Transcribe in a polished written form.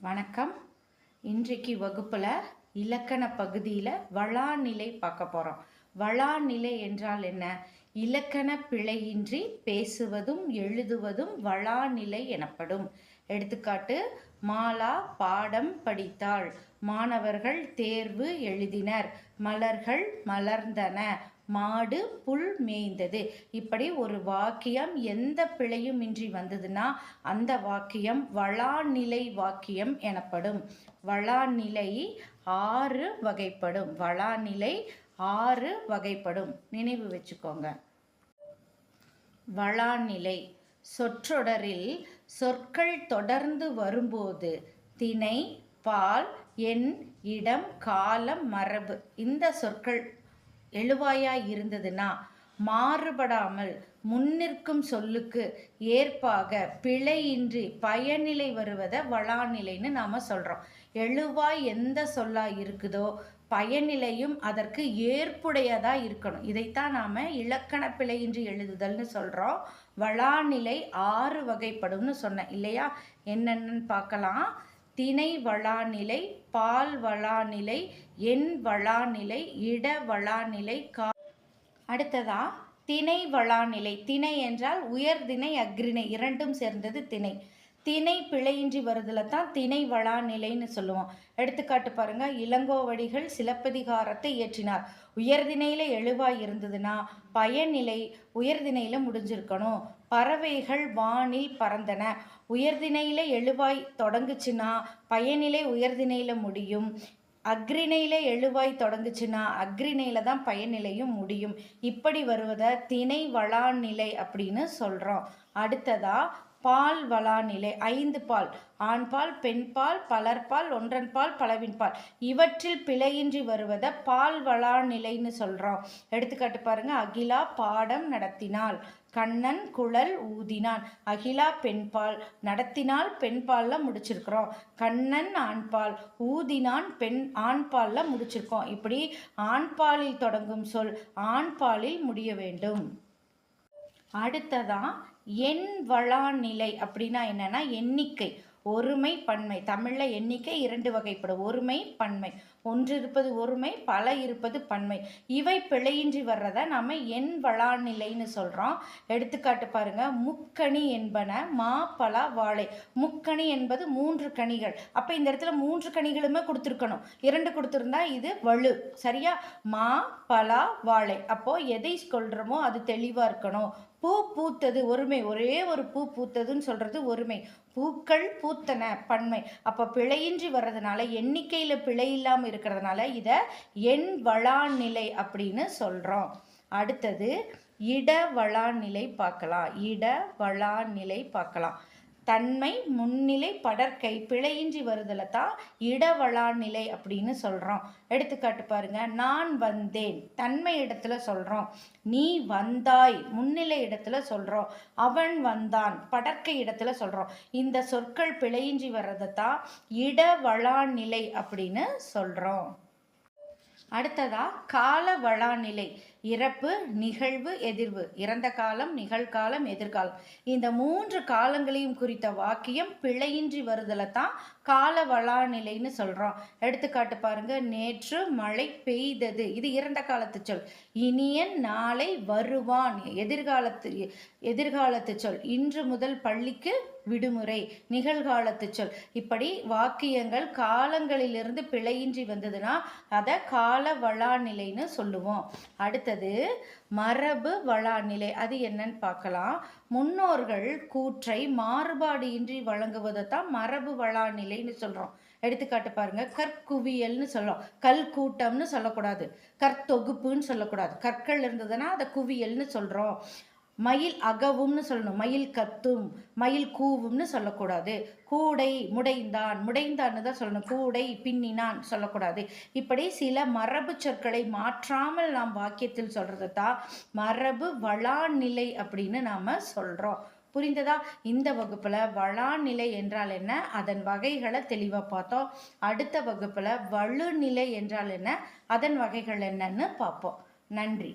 வணக்கம். இன்றைக்கு வகுப்பில் இலக்கண பகுதியில் வளாநிலை பார்க்க போகிறோம். வளாநிலை என்றால் என்ன? இலக்கண பிழையின்றி பேசுவதும் எழுதுவதும் வளாநிலை எனப்படும். எடுத்துக்காட்டு: மாலா பாடம் படித்தாள், மாணவர்கள் தேர்வு எழுதினர், மலர்கள் மலர்ந்தன, மாடு புல் மேய்ந்தது. இப்படி ஒரு வாக்கியம் எந்த பிழையும் இன்றி வந்ததுன்னா அந்த வாக்கியம் வளாநிலை வாக்கியம் எனப்படும். வளாநிலை 6 வகைப்படும். வளாநிலை 6 வகைப்படும். நினைவு வச்சுக்கோங்க. வளாநிலை சொற்றொடரில் சொற்கள் தொடர்ந்து வரும்போது திணை, பால், எண், இடம், காலம், மரபு இந்த சொற்கள் எழுவாயாய் இருந்ததுன்னா மாறுபடாமல் முன்னிற்கும் சொல்லுக்கு ஏற்பாக பிழையின்றி பயனிலை வருவதை வளாநிலைன்னு நாம் சொல்கிறோம். எழுவாய் எந்த சொல்லாக இருக்குதோ பயனிலையும் அதற்கு ஏற்புடையதாக இருக்கணும். இதைத்தான் நாம் இலக்கண பிழையின்றி எழுதுதல்னு சொல்கிறோம். வளாநிலை 6 வகைப்படும்னு சொன்னேன் இல்லையா? என்னென்னு பார்க்கலாம். திணை வளாநிலை, பால் வளாநிலை, எண் வளாநிலை, இட வளாநிலை, அடுத்ததா திணை வளாநிலை. திணை என்றால் உயர்திணை, அஃறிணை இரண்டும் சேர்ந்தது திணை. திணை பிழையின்றி வருதுல தான் திணை வளாநிலைன்னு சொல்லுவோம். எடுத்துக்காட்டு பாருங்க. இளங்கோவடிகள் சிலப்பதிகாரத்தை இயற்றினார். உயர்திணையில எழுவாய் இருந்ததுன்னா பயனிலை உயர்திணையில முடிஞ்சிருக்கணும். பறவைகள் வானில் பறந்தன. உயர்திணையில எழுவாய் தொடங்குச்சுன்னா பயனிலை உயர்திணையில முடியும். அஃறிணையில எழுவாய் தொடங்குச்சுன்னா அஃறிணையில தான் பயனிலையும் முடியும். இப்படி வருவதை திணை வளாநிலை அப்படின்னு சொல்கிறோம். அடுத்ததா பால் வளாநிலை. 5 பால்: ஆண்பால், பெண்பால், பலர்பால், ஒன்றன்பால், பலவின்பால் இவற்றில் பிழையின்றி வருவதை பால் வளாநிலைன்னு சொல்கிறோம். எடுத்துக்காட்டு பாருங்க. அகிலா பாடம் நடத்தினாள், கண்ணன் குழல் ஊதினான். அகிலா பெண்பால், நடத்தினால் பெண்பாலில் முடிச்சிருக்கிறோம். கண்ணன் ஆண்பால், ஊதினான் ஆண்பாலில் முடிச்சிருக்கோம். இப்படி ஆண்பாலில் தொடங்கும் சொல் ஆண்பாலில் முடிய வேண்டும். அடுத்ததான் எண் வளாநிலை. அப்படின்னா என்னன்னா எண்ணிக்கை, ஒருமை, பன்மை. தமிழில் எண்ணிக்கை 2 வகைப்படும். ஒருமை, பன்மை. ஒன்று இருப்பது ஒருமை, பல இருப்பது பன்மை. இவை பிழையின்றி வர்றதை நாம் எண் வளாநிலைன்னு சொல்கிறோம். எடுத்துக்காட்டு பாருங்க. முக்கணி என்பன மா, பலா, வாழை. முக்கணி என்பது 3 கனிகள். அப்போ இந்த இடத்துல 3 கனிகளுமே கொடுத்துருக்கணும். 2 கொடுத்துருந்தா இது வலு. சரியா? மா, பலா, வாழை. அப்போ எதை சொல்கிறோமோ அது தெளிவாக இருக்கணும். பூ பூத்தது ஒருமை, ஒரே ஒரு பூ பூத்ததுன்னு சொல்கிறது ஒருமை. பூக்கள் பூத்தன பன்மை. அப்போ பிழையின்றி வர்றதுனால எண்ணிக்கையில் பிழை இல்லாமல் இருக்கிறதுனால இதை எண் வளாநிலை அப்படின்னு சொல்கிறோம். அடுத்தது இட வளாநிலை பார்க்கலாம். இட வளாநிலை பார்க்கலாம். தன்மை, முன்னிலை, படற்கை பிழையின்றி வருதல தான் இடவளாநிலை அப்படின்னு சொல்கிறோம். எடுத்துக்காட்டு பாருங்க. நான் வந்தேன் தன்மை இடத்துல சொல்கிறோம். நீ வந்தாய் முன்னிலை இடத்துல சொல்கிறோம். அவன் வந்தான் படற்கை இடத்துல சொல்கிறோம். இந்த சொற்கள் பிழையின்றி வர்றதை தான் இடவளாநிலை அப்படின்னு சொல்கிறோம். அடுத்ததா கால வளாநிலை. இறப்பு, நிகழ்வு, எதிர்வு. இறந்த காலம், நிகழ்காலம், எதிர்காலம் இந்த 3 காலங்களையும் குறித்த வாக்கியம் பிழையின்றி வருதல தான் கால வளாநிலைன்னு சொல்கிறோம். எடுத்துக்காட்டு பாருங்க. நேற்று மழை பெய்தது. இது இறந்த காலத்து சொல். இனியன் நாளை வருவான் எதிர்காலத்து சொல். இன்று முதல் பள்ளிக்கு விடுமுறை நிகழ்காலத்து சொல். இப்படி வாக்கியங்கள் காலங்களிலிருந்து பிழையின்றி வந்ததுன்னா அதை கால வளாநிலைன்னு சொல்லுவோம். அடுத்தது மரபு வளாநிலை. அது என்னன்னு பார்க்கலாம். முன்னோர்கள் கூற்றை மாறுபாடு இன்றி வழங்குவதை தான் மரபு வளாநிலைன்னு சொல்கிறோம். எடுத்துக்காட்டு பாருங்க. கற்குவியல்னு சொல்லும். கல் கூட்டம்னு சொல்லக்கூடாது. கற்தொகுப்புன்னு சொல்லக்கூடாது. கற்கள் இருந்ததுன்னா அதை குவியல்னு சொல்கிறோம். மயில் அகவும்னு சொல்லணும். மயில் கத்தும், மயில் கூவும்னு சொல்லக்கூடாது. கூடை முடைந்தான்னு தான் சொல்லணும். கூடை பின்னினான் சொல்லக்கூடாது. இப்படி சில மரபு சொற்களை மாற்றாமல் நாம் வாக்கியத்தில் சொல்கிறது தான் மரபு வளாநிலை அப்படின்னு நாம் சொல்கிறோம். புரிந்ததா? இந்த வகுப்பில் வளாநிலை என்றால் என்ன, அதன் வகைகளை தெளிவாக பார்த்தோம். அடுத்த வகுப்பில் வலுநிலை என்றால் என்ன, அதன் வகைகள் என்னன்னு பார்ப்போம். நன்றி.